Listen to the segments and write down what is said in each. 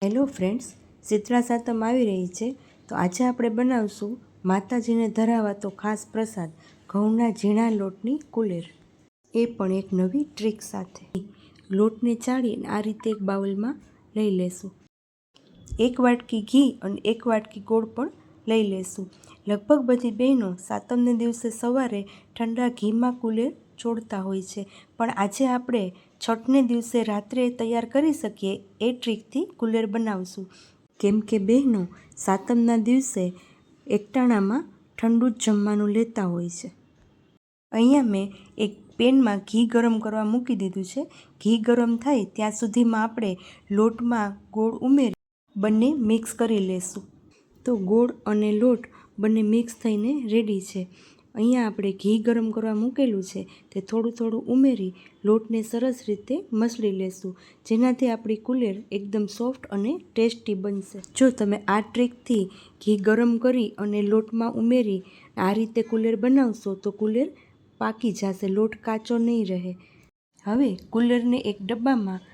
Hello friends, Shitala સાતમ આવી રહી છે તો આજે આપણે બનાવશું માતાજીને ધરાવાતો ખાસ પ્રસાદ ઘઉંના ઝીણા લોટની કુલેર, એ પણ એક નવી ટ્રીક સાથે. લોટને ચાળીને આ રીતે એક બાઉલમાં લઈ લેશું. 1 વાટકી ઘી અને 1 વાટકી ગોળ પણ લઈ લેશું. લગભગ બધી બહેનો સાતમને દિવસે સવારે ઠંડા ઘીમાં કુલેર ચોળતા હોય છે, પણ આજે આપણે છઠને દિવસે રાત્રે તૈયાર કરી શકીએ એ ટ્રીકથી કુલેર બનાવશું. કેમ કે બહેનો સાતમના દિવસે એકટાણામાં ઠંડુ જ જમવાનું લેતા હોય છે. અહીંયા મેં એક પેનમાં ઘી ગરમ કરવા મૂકી દીધું છે. ઘી ગરમ થાય ત્યાં સુધીમાં આપણે લોટમાં ગોળ ઉમેરી બંને મિક્સ કરી લેશું. તો ગોળ અને લોટ બંને મિક્સ થઈને રેડી છે. અહીંયા આપણે ઘી ગરમ કરવા મૂકેલું છે તે થોડું થોડું ઉમેરી લોટને સરસ રીતે મસળી લેશું, જેનાથી આપણી કુલેર એકદમ સોફ્ટ અને ટેસ્ટી બનશે. જો તમે આ ટ્રીકથી ઘી ગરમ કરી અને લોટમાં ઉમેરી આ રીતે કુલેર બનાવશો તો કુલેર પાકી જશે, લોટ કાચો નહીં રહે. હવે કુલેરને એક ડબ્બામાં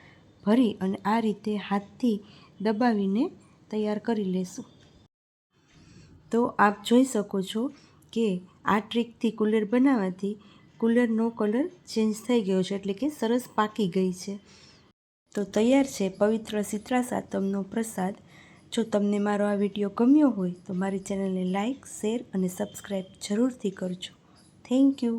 ભરી અને આ રીતે હાથથી દબાવીને તૈયાર કરી લેશું. તો આપ જોઈ શકો છો કે આ ટ્રીકથી કુલેર બનાવવાથી કુલેરનો કલર ચેન્જ થઈ ગયો છે, એટલે કે સરસ પાકી ગઈ છે. તો તૈયાર છે પવિત્ર શીતળા સાતમનો પ્રસાદ. જો તમને મારો આ વિડીયો ગમ્યો હોય તો મારી ચેનલને લાઇક, શેર અને સબસ્ક્રાઈબ જરૂરથી કરજો. Thank you.